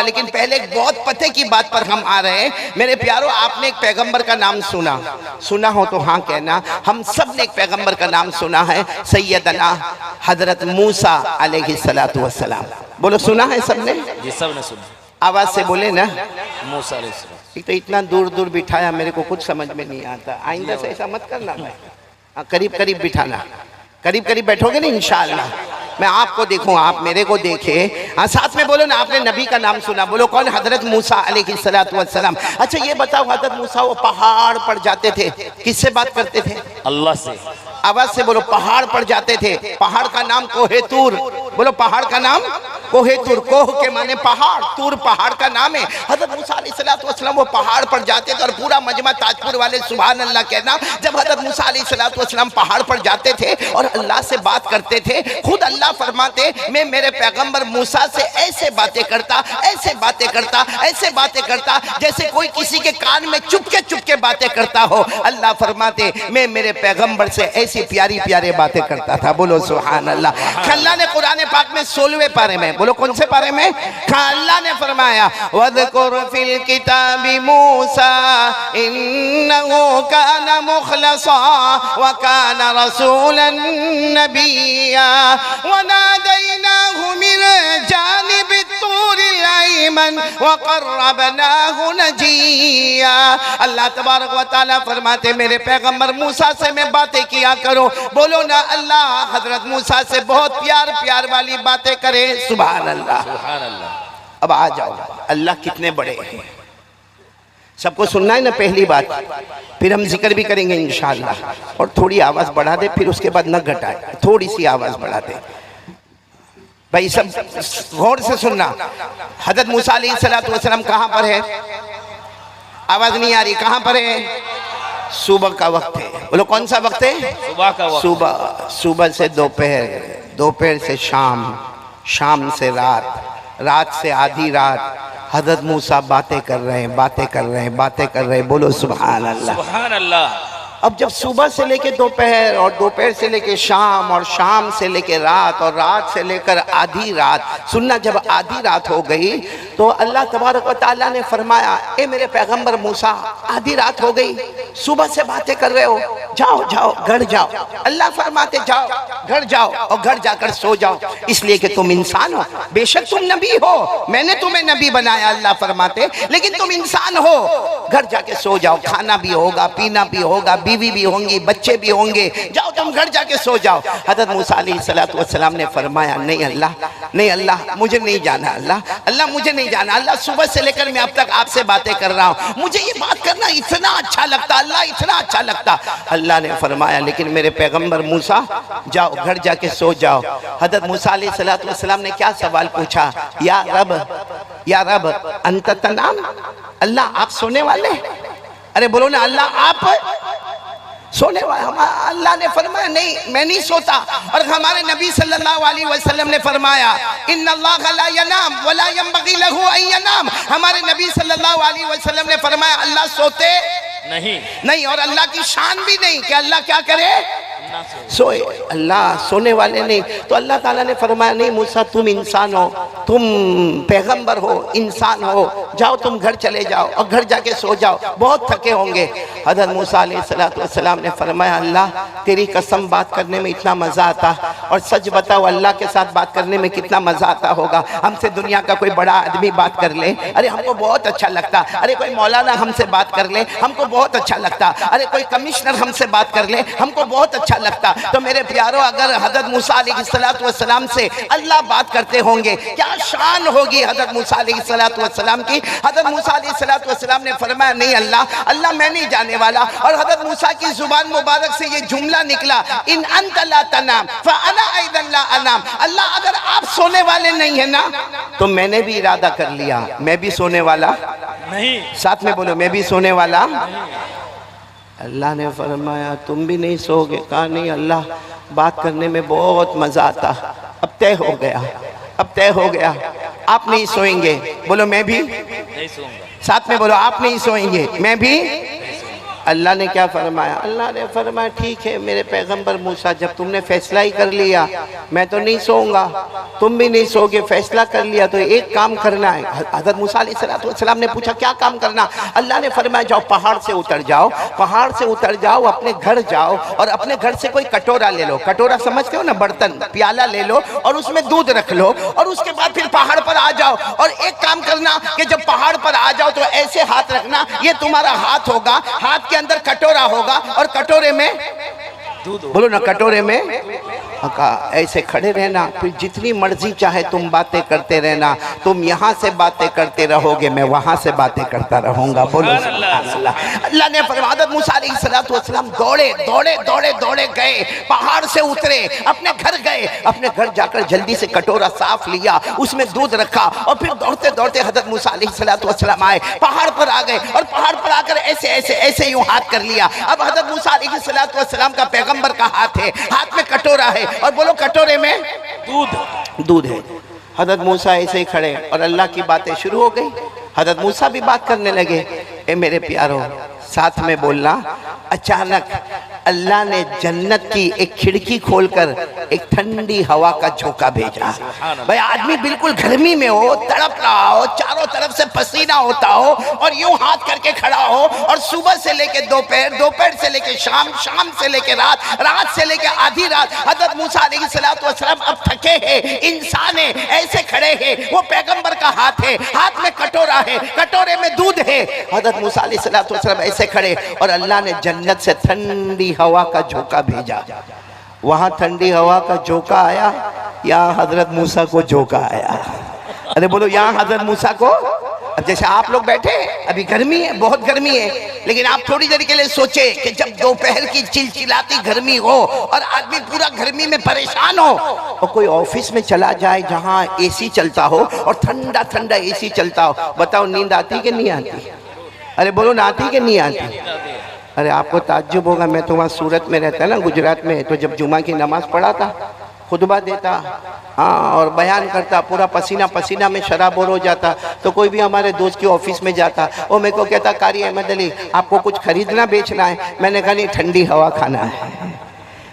लेकिन पहले एक बहुत पते की बात पर हम आ रहे हैं। मेरे प्यारों, आपने एक पैगंबर का नाम सुना हो तो हाँ कहना। हम सब ने एक पैगंबर का नाम सुना है, सैयदना हजरत मूसा अलैहिस्सलातु वस्सलाम। बोलो सुना है सबने? जी सब ने सुना। आवाज से बोले ना। मूसा अलैहिस्सलाम। एक तो इतना दूर दूर बिठाया, मेरे को कुछ समझ में नहीं आता। आइंदा से ऐसा मत करना भाई। हाँ, करीब करीब बिठाना, करीब करीब बैठोगे ना इंशाअल्लाह। मैं आपको देखूं, आप मेरे को देखे। हाँ, साथ में बोलो ना, आपने नबी का नाम सुना। बोलो कौन? हजरत मूसा अलैहिस्सलातु वस्सलाम। अच्छा ये बताओ, हजरत मूसा वो पहाड़ पर जाते थे, किससे बात करते थे? अल्लाह से। आवाज से बोलो। पहाड़ पर जाते थे, पहाड़ का नाम कोहे तूर। बोलो पहाड़ का नाम कोहे तूर। कोह के माने पहाड़, तूर पहाड़ का नाम है। हजरत मूसा अलैहिस्सलातु वस्सलाम वो पहाड़ पर जाते थे और पूरा मजमा ताजपुर वाले सुभान अल्लाह कहना। जब हजरत मूसा अलैहिस्सलातु वस्सलाम पहाड़ पर जाते थे और अल्लाह से बात करते थे, खुद अल्लाह फरमाते मैं मेरे पैगंबर मूसा से ऐसे बातें करता, ऐसे बातें करता, ऐसे बातें करता जैसे कोई किसी के कान में चुपके चुपके बातें करता हो। अल्लाह फरमाते मैं मेरे पैगंबर से ऐसी प्यारी प्यारे बातें करता था। बोलो सुभान अल्लाह। अल्लाह ने कुरान पाक में 16वें पारे में, बोलो कौन से पारे में? अल्लाह ने फरमाया वज़कुर फिल किताबी मूसा इन्नहु काना मुखलसा व काना रसूलन नबिय्या व नादैनाहु मिन जानिबि तूरिल अयमन व क़र्रबनाहु नजिय्या। अल्लाह तबारक व तआला फरमाते मेरे पैगंबर मूसा से मैं बातें किया करो। बोलो ना अल्लाह हजरत मूसा से बहुत प्यार प्यार वाली बातें करे। सुभान अल्लाह, सुभान अल्लाह। अब आ जाओ, अल्लाह कितने बड़े हैं। सबको सुनना है ना पहली बात, फिर हम जिक्र भी करेंगे इंशाअल्लाह। और थोड़ी आवाज बढ़ा दे, फिर उसके बाद न घटाए, थोड़ी सी आवाज बढ़ा दे भाई। सब गौर से सुनना। हजरत मूसा अलैहिस्सलातु वस्सलाम कहाँ पर है? आवाज नहीं आ रही, कहाँ पर है? सुबह का वक्त है। बोलो कौन सा वक्त है? सुबह का वक्त। सुबह, सुबह से दोपहर, दोपहर से शाम, शाम से रात, रात से आधी रात। हजरत मूसा बातें कर रहे हैं, बातें कर रहे हैं, बातें कर रहे हैं। बोलो सुभान अल्लाह, सुभान अल्लाह। अब जब सुबह से लेके दोपहर और दोपहर से लेके शाम और शाम से लेके रात और रात से लेकर आधी रात, सुनना, जब आधी रात हो गई तो अल्लाह तबारक व तआला ने फरमाया ए मेरे पैगंबर मूसा, आधी रात हो गई, सुबह से बातें कर रहे हो, जाओ जाओ घर जाओ। अल्लाह फरमाते जाओ घर जाओ और घर जाकर सो जाओ, इसलिए कि तुम इंसान हो। बेशक तुम नबी हो, मैंने तुम्हें नबी बनाया, अल्लाह फरमाते, लेकिन तुम इंसान हो, घर जाके सो जाओ। खाना भी होगा, पीना भी होगा, बीवी भी होंगी, बच्चे भी होंगे, जाओ तुम घर जाके सो जाओ। हजरत मूसा अलैहिस्सलातु वस्सलाम ने फरमाया नहीं अल्लाह, नहीं अल्लाह, मुझे नहीं जाना। अल्लाह, अल्लाह मुझे नहीं जाना। अल्लाह सुबह से लेकर मैं अब तक आपसे बातें कर रहा हूँ, मुझे ये बात करना इतना अच्छा लगता, अल्लाह इतना अच्छा लगता। अल्लाह ने फरमाया लेकिन मेरे पैगंबर मूसा जाओ घर जाके सो जाओ। हजरत मूसा अलैहिस्सलातु वस्सलाम ने क्या सवाल पूछा? या रब, या रब अंत तनाम, अल्लाह आप सोने वाले? अरे बोलो ना अल्लाह आप सोने वाला? अल्लाह ने फरमाया नहीं मैं नहीं सोता। और हमारे नबी सल्लल्लाहु अलैहि वसल्लम ने फरमाया इन्नल्लाह ला यनाम वला यंबगी लहु अन यनाम। हमारे नबी सल्लल्लाहु अलैहि वसल्लम ने फरमाया अल्लाह सोते नहीं और अल्लाह की शान भी नहीं कि अल्लाह क्या करे, सोए। अल्लाह सोने वाले नहीं। तो अल्लाह ताला ने फरमाया नहीं मूसा तुम इंसान हो, तुम पैगंबर हो, इंसान हो, जाओ तुम घर चले जाओ और घर जाके सो जाओ, बहुत थके होंगे। हज़रत मूसा अलैहिस्सलातु वस्सलाम ने फरमाया अल्लाह तेरी कसम बात करने में इतना मज़ा आता, और सच बताओ अल्लाह के साथ बात करने में कितना मज़ा आता होगा। हमसे दुनिया का कोई बड़ा आदमी बात कर ले, अरे हमको बहुत अच्छा लगता। अरे कोई मौलाना हमसे बात कर ले, हमको बहुत अच्छा लगता। अरे कोई कमिश्नर हमसे बात कर ले, हमको बहुत अच्छा लगता। तो मेरे प्यारों अगर हज़रत मूसा अलैहिस्सलातु वस्सलाम से अल्लाह बात करते होंगे क्या शान होगी हज़रत मूसा अलैहिस्सलातु वस्सलाम की। हज़रत मूसा अलैहिस्सलातु वस्सलाम ने फरमाया नहीं अल्लाह, अल्लाह मैं नहीं जाने वाला। और हज़रत मूसा की जुबान मुबारक से ये जुमला निकला इन अंत ला तनाम फ़अना ऐदन ला अनाम। अल्लाह अगर आप सोने वाले नहीं है ना तो मैंने भी इरादा कर लिया मैं भी सोने वाला नहीं। साथ में बोलो मैं भी सोने वाला नहीं। अल्लाह ने फरमाया तुम भी नहीं सोओगे? कहा नहीं अल्लाह बात करने में बहुत मज़ा आता। अब तय हो गया, अब तय हो गया, आप नहीं सोएंगे। बोलो मैं भी नहीं सोऊंगा। साथ में बोलो आप नहीं सोएंगे, मैं भी। अल्लाह ने क्या फरमाया? अल्लाह ने फरमाया ठीक है मेरे पैगंबर मूसा, जब तुमने फैसला ही कर लिया मैं तो नहीं सोऊंगा, तुम भी नहीं सोओगे, फैसला कर लिया तो एक काम करना है। हज़रत मूसा अलैहिस्सलाम ने पूछा क्या काम करना? अल्लाह ने फरमाया जाओ पहाड़ से उतर जाओ, पहाड़ से उतर जाओ, अपने घर जाओ और अपने घर से कोई कटोरा ले लो, कटोरा समझते हो ना, बर्तन, प्याला ले लो और उसमें दूध रख लो और उसके बाद फिर पहाड़ पर आ जाओ और एक काम करना कि जब पहाड़ पर आ जाओ तो ऐसे हाथ रखना, ये तुम्हारा हाथ होगा, हाथ के अंदर कटोरा होगा और कटोरे में दूध, बोलो ना कटोरे में ऐसे खड़े रहना, फिर जितनी मर्जी चाहे तुम बातें करते रहना, तुम यहाँ से बातें करते रहोगे मैं वहां से बातें करता रहूंगा। बोलो अल्लाह ने फरमाया हज़रत मूसा अलैहिस्सलाम दौड़े दौड़े दौड़े दौड़े गए, पहाड़ से उतरे, अपने घर गए, अपने घर जाकर जल्दी से कटोरा साफ लिया, उसमें दूध रखा और फिर दौड़ते दौड़ते हज़रत मूसा अलैहिस्सलाम आए, पहाड़ पर आ गए और पहाड़ पर आकर ऐसे ऐसे ऐसे यूं हाथ कर लिया। अब हज़रत मूसा अलैहिस्सलाम का पैगंबर का हाथ है, हाथ में कटोरा है और बोलो कटोरे में दूध है। हज़रत मूसा ऐसे ही खड़े और अल्लाह की बातें शुरू हो गई। हज़रत मूसा भी बात करने लगे, ए मेरे प्यारो साथ में बोलना। अचानक अल्लाह ने जन्नत की एक खिड़की खोलकर एक ठंडी हवा का झोंका भेजा। भाई आदमी बिल्कुल गर्मी में हो, तड़प रहा हो, चारों तरफ से पसीना होता हो और यूं हाथ करके खड़ा हो और सुबह से लेके दोपहर, दोपहर से लेके शाम, शाम से लेके रात, रात से लेके आधी रात हज़रत मूसा अलैहिस्सलाम अब थके हैं, इंसान है, ऐसे खड़े हैं, वो पैगंबर का हाथ है, हाथ में कटोरा है, कटोरे में दूध है। हज़रत मूसा अलैहिस्सलाम ऐसे खड़े और अल्लाह ने जन्नत से ठंडी हवा का झोंका भेजा। वहां ठंडी हवा का झोंका आया, यहाँ हजरत मूसा को झोंका आया। अरे बोलो यहाँ हजरत मूसा को। अब जैसे आप लोग बैठे, अभी गर्मी है, बहुत गर्मी है, लेकिन आप थोड़ी देर के लिए सोचे कि जब दोपहर की चिलचिलाती गर्मी हो और आदमी पूरा गर्मी में परेशान हो और कोई ऑफिस में चला जाए जहाँ एसी चलता हो और ठंडा ठंडा एसी चलता हो, बताओ नींद आती कि नहीं आती? अरे बोलो ना आती कि नहीं आती? अरे आपको ताज्जुब होगा, मैं तो वहाँ सूरत में रहता ना, गुजरात में, तो जब जुमा की नमाज पढ़ा था, खुतबा देता, हाँ, और बयान करता, पूरा पसीना पसीना में शराबोर हो जाता, तो कोई भी हमारे दोस्त के ऑफिस में जाता, वो मेरे को कहता कारी अहमद अली आपको कुछ खरीदना बेचना है? मैंने कहा नहीं, ठंडी हवा खाना है।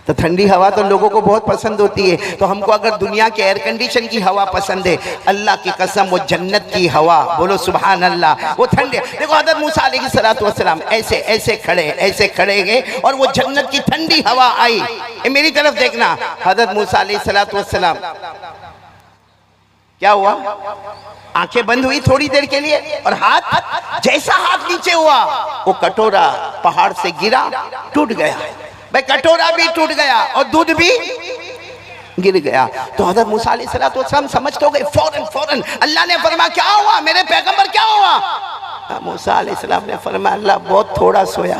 तो ठंडी हवा तो लोगों को बहुत पसंद होती है, तो हमको अगर दुनिया के एयर कंडीशन की हवा पसंद है, अल्लाह की कसम वो जन्नत की हवा, बोलो सुभान अल्लाह, वो ठंडे। देखो हज़रत मूसा अलैहिस्सलाम ऐसे ऐसे खड़े गए और वो जन्नत की ठंडी हवा आई। मेरी तरफ देखना, हज़रत मूसा अलैहिस्सलाम क्या हुआ? आंखें बंद हुई थोड़ी देर के लिए और हाथ, जैसा हाथ नीचे हुआ वो कटोरा पहाड़ से गिरा, टूट गया। भाई कटोरा भी टूट गया और दूध भी गिर गया। तो हज़रत मूसा अलैहिस्सलाम समझ तो गए, फौरन अल्लाह ने फरमाया क्या हुआ मेरे पैगंबर, क्या हुआ? मूसा अलैहिस्सलाम ने फरमाया अल्लाह बहुत थोड़ा सोया,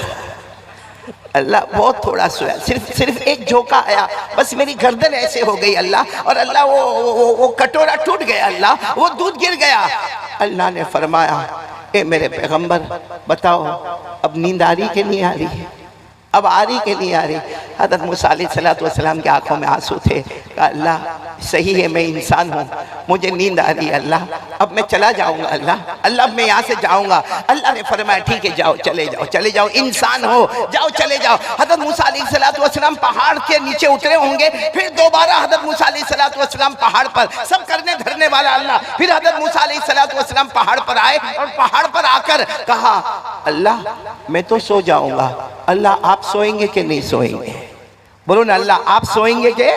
अल्लाह बहुत थोड़ा सोया, सिर्फ एक झोंका आया, बस मेरी गर्दन ऐसे हो गई अल्लाह, और अल्लाह वो कटोरा टूट गया अल्लाह, वो दूध गिर गया। अल्लाह ने फरमाया ए मेरे पैगंबर बताओ अब नींद आ रही कि नहीं आ रही है? अब आ रही कि नहीं आ रही? हज़रत मूसा अलैहिस्सलाम की आंखों में आंसू थे। कहा अल्लाह सही है, मैं इंसान हूँ, मुझे नींद आ रही है अल्लाह, अब मैं चला जाऊँगा अल्लाह अब मैं यहाँ से जाऊँगा। अल्लाह ने फरमाया ठीक है जाओ, चले जाओ, इंसान हो, जाओ चले जाओ। हज़रत मूसा अलैहिस्सलाम पहाड़ के नीचे उतरे होंगे, फिर दोबारा हज़रत मूसा अलैहिस्सलाम पहाड़ पर, सब करने धरने वाला अल्लाह, फिर हज़रत मूसा अलैहिस्सलाम पहाड़ पर आए और पहाड़ पर आकर कहा अल्लाह मैं तो सो जाऊँगा, अल्लाह आप सोएंगे कि नहीं सोएंगे? बोलो ना अल्लाह आप सोएंगे कि?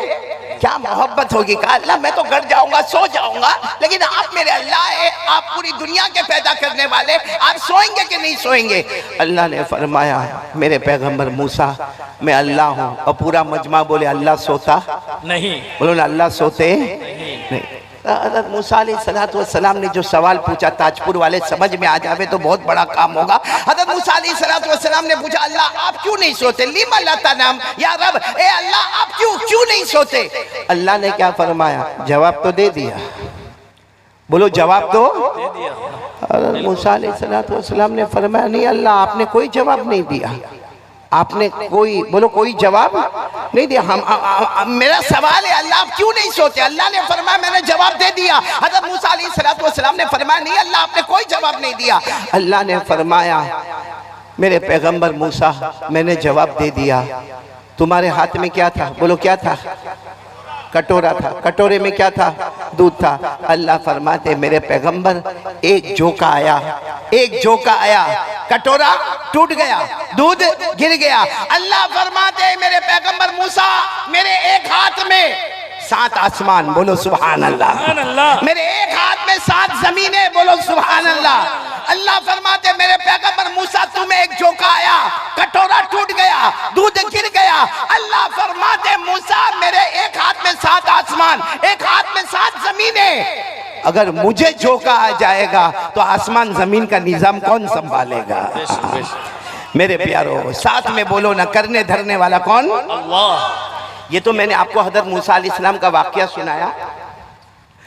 क्या मोहब्बत होगी। कहा अल्लाह मैं तो घर जाऊंगा, सो जाऊंगा, लेकिन आप मेरे अल्लाह है, आप पूरी दुनिया के पैदा करने वाले, आप सोएंगे कि नहीं सोएंगे? अल्लाह ने फरमाया मेरे पैगंबर मूसा मैं अल्लाह हूँ, और पूरा मजमा बोले अल्लाह सोता नहीं। बोलो ना अल्लाह सोते नहीं। हज़रत मूसा अलैहिस्सलाम ने जो सवाल पूछा ताजपुर वाले समझ में आ जावे तो बहुत बड़ा काम होगा। हज़रत मूसा अलैहिस्सलाम ने पूछा अल्लाह आप क्यों नहीं सोते? लिमा ला तनाम या रब, ए अल्लाह आप क्यों नहीं सोते? अल्लाह ने क्या फरमाया? जवाब तो दे दिया। बोलो जवाब तो दे दिया। हज़रत मूसा अलैहिस्सलाम ने फरमाया नहीं अल्लाह आपने कोई जवाब नहीं दिया, आपने कोई जवाब नहीं दिया। मेरा सवाल है अल्लाह आप क्यों नहीं सोते? अल्लाह ने फरमाया मैंने जवाब दे दिया। हज़रत मूसा अलैहिस्सलाम ने फरमाया नहीं अल्लाह आपने कोई जवाब नहीं दिया। अल्लाह ने फरमाया मेरे पैगंबर मूसा, मैंने जवाब दे दिया। तुम्हारे हाथ में क्या था? बोलो क्या था? कटोरा था। कटोरे में क्या था? दूध था। अल्लाह फरमाते मेरे पैगंबर, एक झोंका आया, एक झोंका आया, कटोरा टूट गया, दूध गिर गया। अल्लाह फरमाते मेरे पैगंबर मूसा, मेरे एक हाथ में 7 आसमान, बोलो सुभान अल्लाह। मेरे एक हाथ में 7 जमीनें, बोलो सुभान अल्लाह। अल्लाह फरमाते मेरे पैगंबर मूसा, तुम्हें एक झोंका आया, कटोरा टूट गया, दूध गिर गया। अल्लाह फरमाते मूसा, मेरे एक हाथ में 7 आसमान, एक हाथ में 7 जमीनें। अगर मुझे झोंका आ जाएगा तो आसमान जमीन का निजाम कौन संभालेगा? मेरे प्यारो, साथ में बोलो ना, करने धरने वाला कौन? अल्लाह। ये तो मैंने आपको हज़रत मूसा अलैहिस्सलाम का वाकया सुनाया।